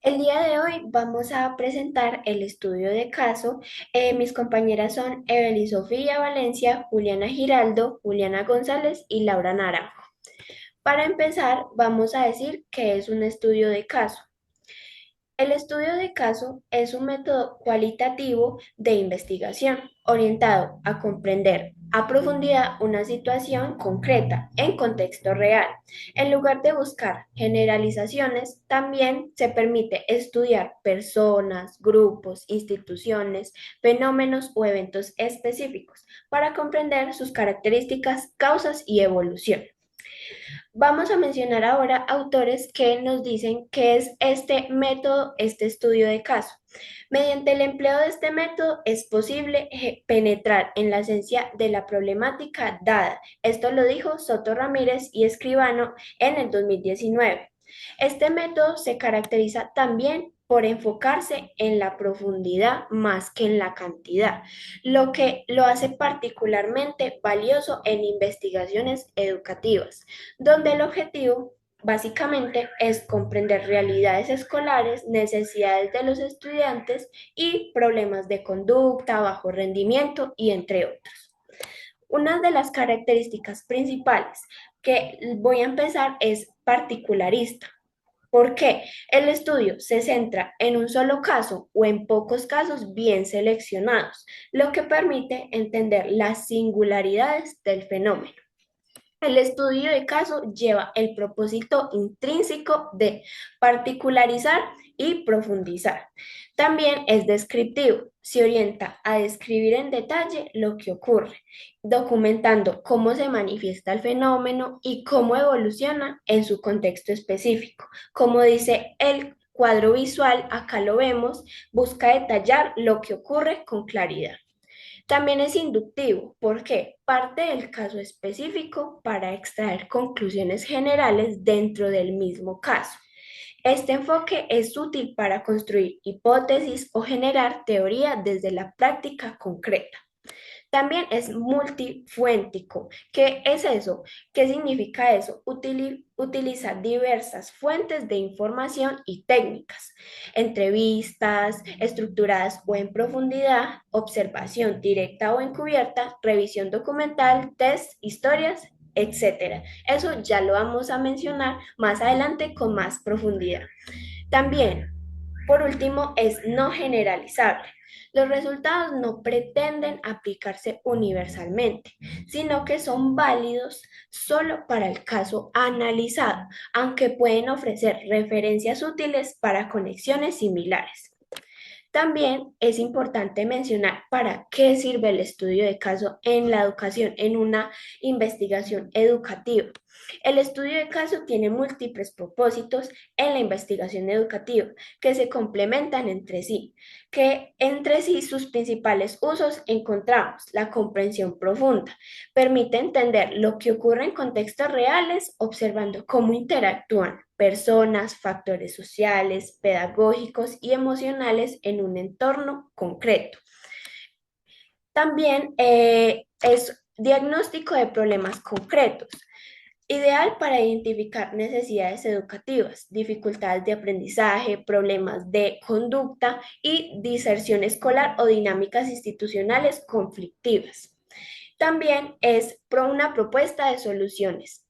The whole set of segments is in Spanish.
El día de hoy vamos a presentar el estudio de caso. Mis compañeras son Evelyn Sofía Valencia, Juliana Giraldo, Juliana González y Laura Naranjo. Para empezar, vamos a decir qué es un estudio de caso. El estudio de caso es un método cualitativo de investigación orientado a comprender a profundidad una situación concreta en contexto real. En lugar de buscar generalizaciones, también se permite estudiar personas, grupos, instituciones, fenómenos o eventos específicos para comprender sus características, causas y evolución. Vamos a mencionar ahora autores que nos dicen qué es este método, este estudio de caso. Mediante el empleo de este método es posible penetrar en la esencia de la problemática dada. Esto lo dijo Soto Ramírez y Escribano en el 2019. Este método se caracteriza también por enfocarse en la profundidad más que en la cantidad, lo que lo hace particularmente valioso en investigaciones educativas, donde el objetivo básicamente es comprender realidades escolares, necesidades de los estudiantes y problemas de conducta, bajo rendimiento y entre otros. Una de las características principales que voy a empezar es particularista. ¿Por qué? El estudio se centra en un solo caso o en pocos casos bien seleccionados, lo que permite entender las singularidades del fenómeno. El estudio de caso lleva el propósito intrínseco de particularizar y profundizar. También es descriptivo, se orienta a describir en detalle lo que ocurre, documentando cómo se manifiesta el fenómeno y cómo evoluciona en su contexto específico. Como dice el cuadro visual, acá lo vemos, busca detallar lo que ocurre con claridad. También es inductivo, porque parte del caso específico para extraer conclusiones generales dentro del mismo caso. Este enfoque es útil para construir hipótesis o generar teoría desde la práctica concreta. También es multifuéntico. ¿Qué es eso? ¿Qué significa eso? Utiliza diversas fuentes de información y técnicas, entrevistas estructuradas o en profundidad, observación directa o encubierta, revisión documental, test, historias, etcétera. Eso ya lo vamos a mencionar más adelante con más profundidad. También, por último, es no generalizable. Los resultados no pretenden aplicarse universalmente, sino que son válidos solo para el caso analizado, aunque pueden ofrecer referencias útiles para conexiones similares. También es importante mencionar para qué sirve el estudio de caso en la educación, en una investigación educativa. El estudio de caso tiene múltiples propósitos en la investigación educativa que se complementan entre sí, que entre sí sus principales usos encontramos la comprensión profunda, permite entender lo que ocurre en contextos reales observando cómo interactúan personas, factores sociales, pedagógicos y emocionales en un entorno concreto. También es diagnóstico de problemas concretos, ideal para identificar necesidades educativas, dificultades de aprendizaje, problemas de conducta y diserción escolar o dinámicas institucionales conflictivas. También es una propuesta de soluciones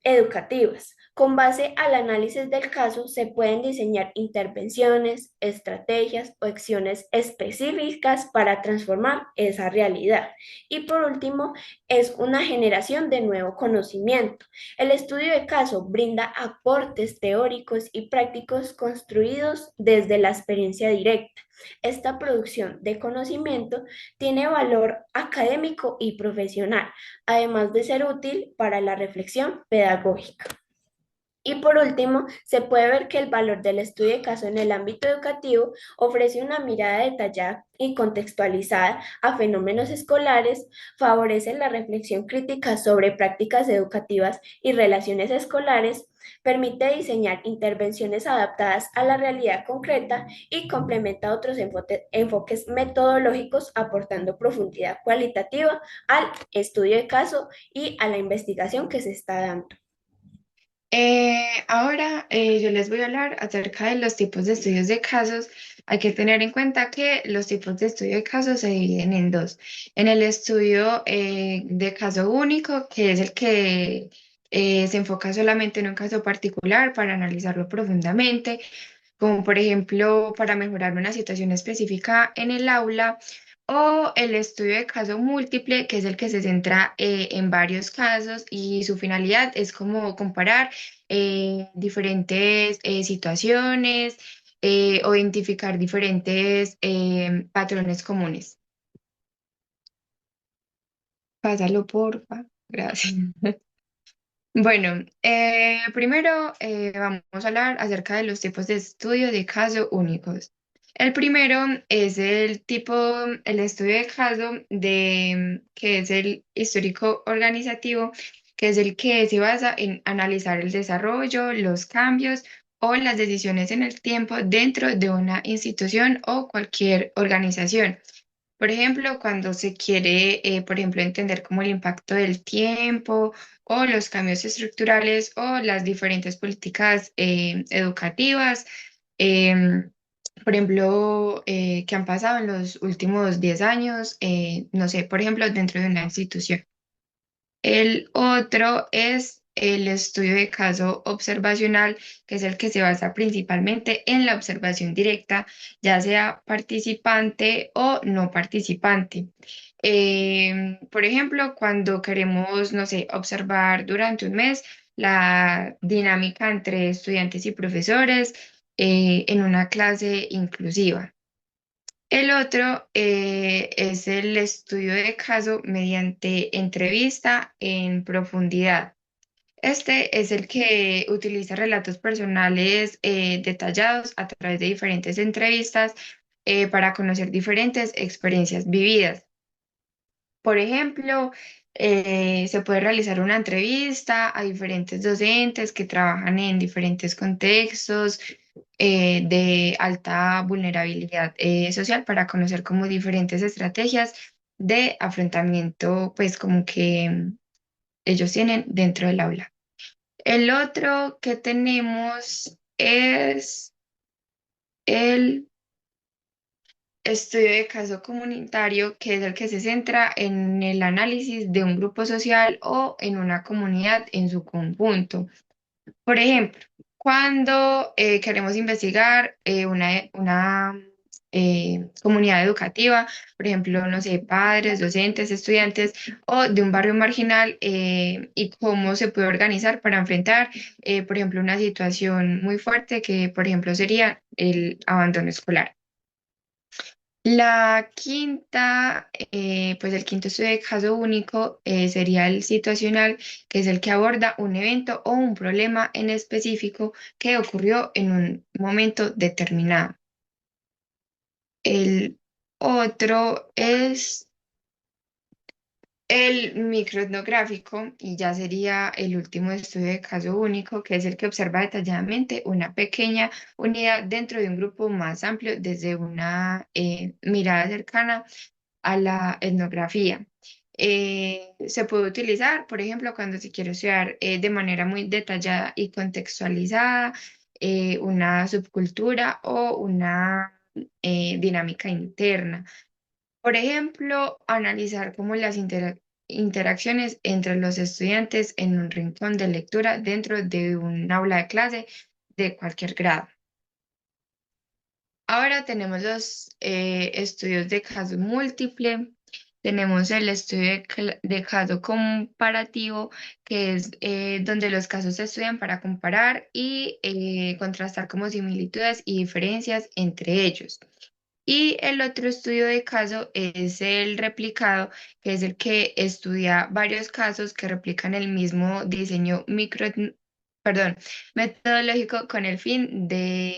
educativas. Con base al análisis del caso, se pueden diseñar intervenciones, estrategias o acciones específicas para transformar esa realidad. Y por último, es una generación de nuevo conocimiento. El estudio de caso brinda aportes teóricos y prácticos construidos desde la experiencia directa. Esta producción de conocimiento tiene valor académico y profesional, además de ser útil para la reflexión pedagógica. Y por último, se puede ver que el valor del estudio de caso en el ámbito educativo ofrece una mirada detallada y contextualizada a fenómenos escolares, favorece la reflexión crítica sobre prácticas educativas y relaciones escolares, permite diseñar intervenciones adaptadas a la realidad concreta y complementa otros enfoques metodológicos aportando profundidad cualitativa al estudio de caso y a la investigación que se está dando. Ahora yo les voy a hablar acerca de los tipos de estudios de casos. Hay que tener en cuenta que los tipos de estudio de casos se dividen en dos. En el estudio de caso único, que es el que se enfoca solamente en un caso particular para analizarlo profundamente, como por ejemplo para mejorar una situación específica en el aula, o el estudio de caso múltiple, que es el que se centra en varios casos y su finalidad es como comparar diferentes situaciones o identificar diferentes patrones comunes. Pásalo, porfa. Gracias. Bueno, primero vamos a hablar acerca de los tipos de estudio de caso únicos. El primero es el estudio de caso que es el histórico organizativo, que es el que se basa en analizar el desarrollo, los cambios o las decisiones en el tiempo dentro de una institución o cualquier organización. Por ejemplo, cuando se quiere, por ejemplo, entender como el impacto del tiempo o los cambios estructurales o las diferentes políticas educativas, em, por ejemplo, que han pasado en los últimos 10 años, no sé, por ejemplo, dentro de una institución. El otro es el estudio de caso observacional, que es el que se basa principalmente en la observación directa, ya sea participante o no participante. Por ejemplo, cuando queremos, no sé, observar durante un mes la dinámica entre estudiantes y profesores en una clase inclusiva. El otro es el estudio de caso mediante entrevista en profundidad. Este es el que utiliza relatos personales detallados a través de diferentes entrevistas para conocer diferentes experiencias vividas. Por ejemplo, se puede realizar una entrevista a diferentes docentes que trabajan en diferentes contextos de alta vulnerabilidad social para conocer como diferentes estrategias de afrontamiento, pues como que ellos tienen dentro del aula. El otro que tenemos es el estudio de caso comunitario, que es el que se centra en el análisis de un grupo social o en una comunidad en su conjunto. Por ejemplo, cuando queremos investigar una comunidad educativa, por ejemplo, no sé, padres, docentes, estudiantes o de un barrio marginal y cómo se puede organizar para enfrentar, por ejemplo, una situación muy fuerte que, por ejemplo, sería el abandono escolar. La quinta, pues el quinto estudio de caso único sería el situacional, que es el que aborda un evento o un problema en específico que ocurrió en un momento determinado. El otro es el microetnográfico y ya sería el último estudio de caso único, que es el que observa detalladamente una pequeña unidad dentro de un grupo más amplio desde una mirada cercana a la etnografía. Se puede utilizar, por ejemplo, cuando se quiere estudiar de manera muy detallada y contextualizada una subcultura o una dinámica interna. Por ejemplo, analizar cómo las interacciones entre los estudiantes en un rincón de lectura dentro de un aula de clase de cualquier grado. Ahora tenemos los estudios de caso múltiple, tenemos el estudio de caso comparativo, que es donde los casos se estudian para comparar y contrastar como similitudes y diferencias entre ellos. Y el otro estudio de caso es el replicado, que es el que estudia varios casos que replican el mismo diseño perdón, metodológico con el fin de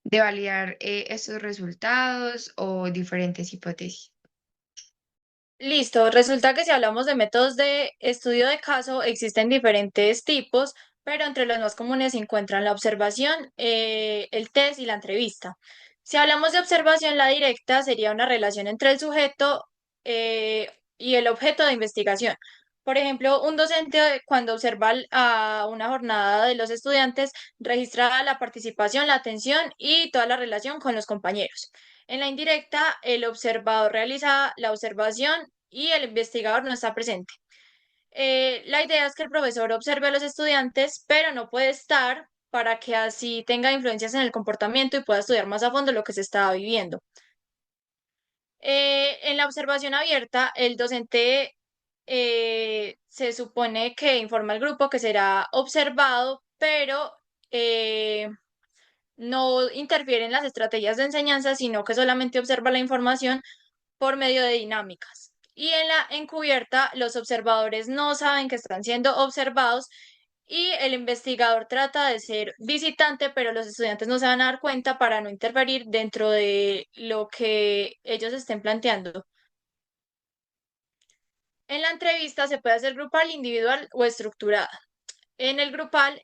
validar estos resultados o diferentes hipótesis. Listo, resulta que si hablamos de métodos de estudio de caso, existen diferentes tipos, pero entre los más comunes se encuentran la observación, el test y la entrevista. Si hablamos de observación, la directa sería una relación entre el sujeto y el objeto de investigación. Por ejemplo, un docente cuando observa a una jornada de los estudiantes registra la participación, la atención y toda la relación con los compañeros. En la indirecta, el observador realiza la observación y el investigador no está presente. La idea es que el profesor observe a los estudiantes, pero no puede estar para que así tenga influencias en el comportamiento y pueda estudiar más a fondo lo que se estaba viviendo. En la observación abierta, el docente se supone que informa al grupo que será observado, pero eh, no interfiere en las estrategias de enseñanza, sino que solamente observa la información por medio de dinámicas. Y en la encubierta, los observadores no saben que están siendo observados y el investigador trata de ser visitante, pero los estudiantes no se van a dar cuenta para no interferir dentro de lo que ellos estén planteando. En la entrevista se puede hacer grupal, individual o estructurada. En el grupal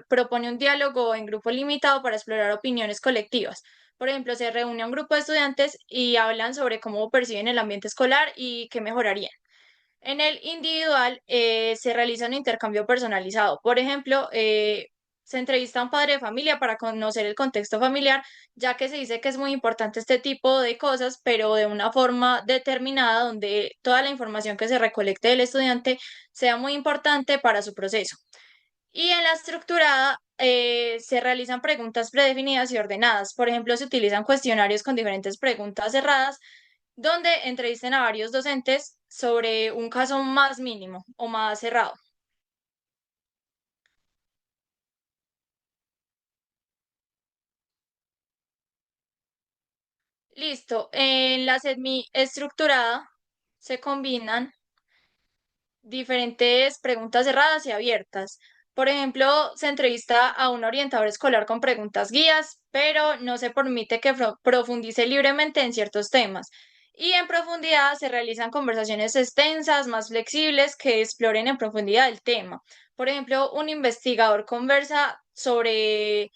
propone un diálogo en grupo limitado para explorar opiniones colectivas. Por ejemplo, se reúne un grupo de estudiantes y hablan sobre cómo perciben el ambiente escolar y qué mejorarían. En el individual se realiza un intercambio personalizado. Por ejemplo, se entrevista a un padre de familia para conocer el contexto familiar, ya que se dice que es muy importante este tipo de cosas, pero de una forma determinada, donde toda la información que se recolecte del estudiante sea muy importante para su proceso. Y en la estructurada se realizan preguntas predefinidas y ordenadas. Por ejemplo, se utilizan cuestionarios con diferentes preguntas cerradas donde entrevisten a varios docentes sobre un caso más mínimo o más cerrado. Listo. En la semi estructurada se combinan diferentes preguntas cerradas y abiertas. Por ejemplo, se entrevista a un orientador escolar con preguntas guías, pero no se permite que profundice libremente en ciertos temas. Y en profundidad se realizan conversaciones extensas, más flexibles, que exploren en profundidad el tema. Por ejemplo, un investigador conversa sobre,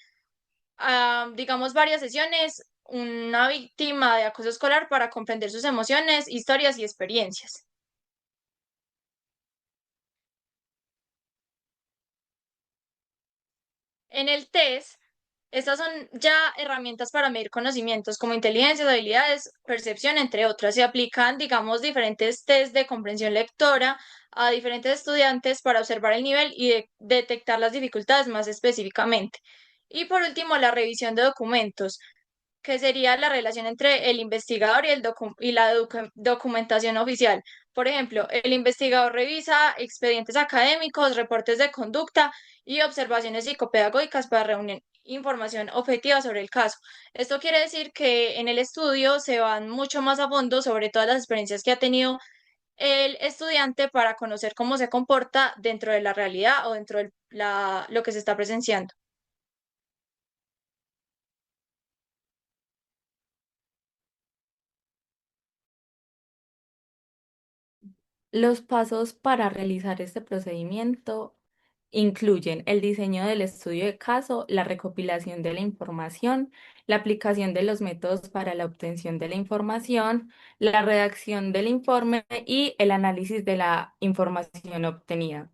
digamos, varias sesiones, una víctima de acoso escolar para comprender sus emociones, historias y experiencias. En el test, estas son ya herramientas para medir conocimientos como inteligencia, habilidades, percepción, entre otras. Se aplican, digamos, diferentes test de comprensión lectora a diferentes estudiantes para observar el nivel y detectar las dificultades más específicamente. Y por último, la revisión de documentos, que sería la relación entre el investigador y, y la documentación oficial. Por ejemplo, el investigador revisa expedientes académicos, reportes de conducta y observaciones psicopedagógicas para reunir información objetiva sobre el caso. Esto quiere decir que en el estudio se van mucho más a fondo sobre todas las experiencias que ha tenido el estudiante para conocer cómo se comporta dentro de la realidad o dentro de lo que se está presenciando. Los pasos para realizar este procedimiento incluyen el diseño del estudio de caso, la recopilación de la información, la aplicación de los métodos para la obtención de la información, la redacción del informe y el análisis de la información obtenida.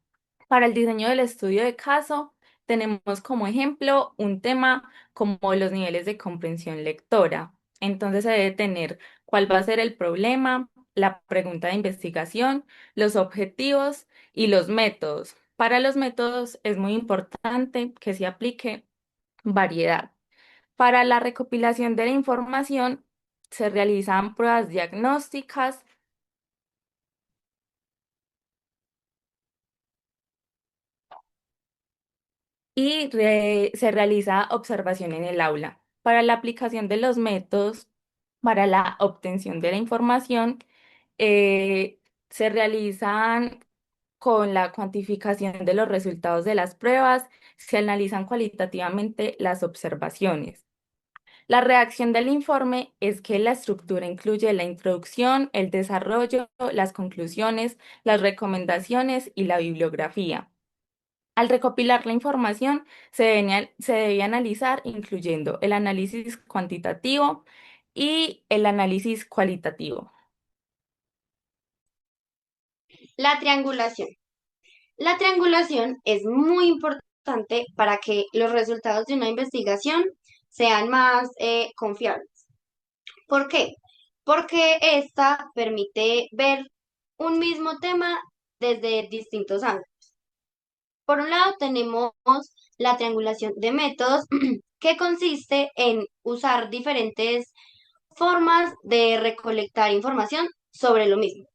Para el diseño del estudio de caso, tenemos como ejemplo un tema como los niveles de comprensión lectora. Entonces se debe tener cuál va a ser el problema, la pregunta de investigación, los objetivos y los métodos. Para los métodos es muy importante que se aplique variedad. Para la recopilación de la información se realizan pruebas diagnósticas y se realiza observación en el aula. Para la aplicación de los métodos, para la obtención de la información, se realizan con la cuantificación de los resultados de las pruebas, se analizan cualitativamente las observaciones. La redacción del informe es que la estructura incluye la introducción, el desarrollo, las conclusiones, las recomendaciones y la bibliografía. Al recopilar la información, se debe analizar incluyendo el análisis cuantitativo y el análisis cualitativo. La triangulación. La triangulación es muy importante para que los resultados de una investigación sean más confiables. ¿Por qué? Porque esta permite ver un mismo tema desde distintos ángulos. Por un lado tenemos la triangulación de métodos, que consiste en usar diferentes formas de recolectar información sobre lo mismo.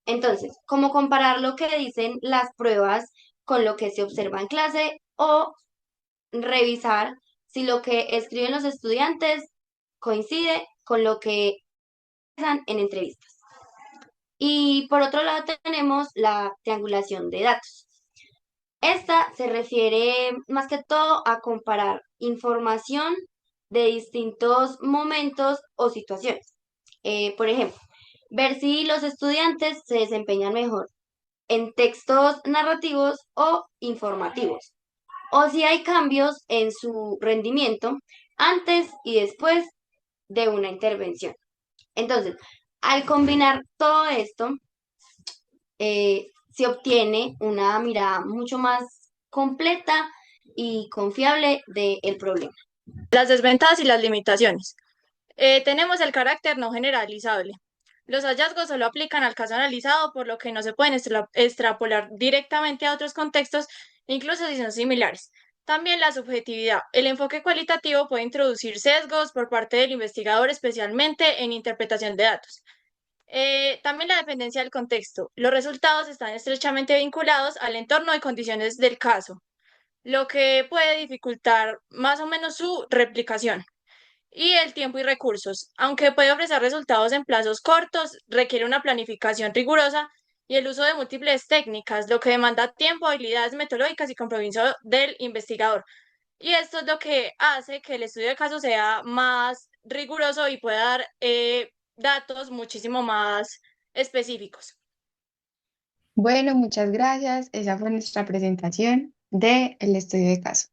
Entonces, como comparar lo que dicen las pruebas con lo que se observa en clase o revisar si lo que escriben los estudiantes coincide con lo que dan en entrevistas. Y por otro lado tenemos la triangulación de datos. Esta se refiere más que todo a comparar información de distintos momentos o situaciones. Por ejemplo, ver si los estudiantes se desempeñan mejor en textos narrativos o informativos, o si hay cambios en su rendimiento antes y después de una intervención. Entonces, al combinar todo esto, se obtiene una mirada mucho más completa y confiable del problema. Las desventajas y las limitaciones. Tenemos el carácter no generalizable. Los hallazgos solo aplican al caso analizado, por lo que no se pueden extrapolar directamente a otros contextos, incluso si son similares. También la subjetividad. El enfoque cualitativo puede introducir sesgos por parte del investigador, especialmente en interpretación de datos. También la dependencia del contexto. Los resultados están estrechamente vinculados al entorno y condiciones del caso, lo que puede dificultar más o menos su replicación. Y el tiempo y recursos. Aunque puede ofrecer resultados en plazos cortos, requiere una planificación rigurosa y el uso de múltiples técnicas, lo que demanda tiempo, habilidades metodológicas y compromiso del investigador. Y esto es lo que hace que el estudio de caso sea más riguroso y pueda dar datos muchísimo más específicos. Bueno, muchas gracias. Esa fue nuestra presentación del estudio de caso.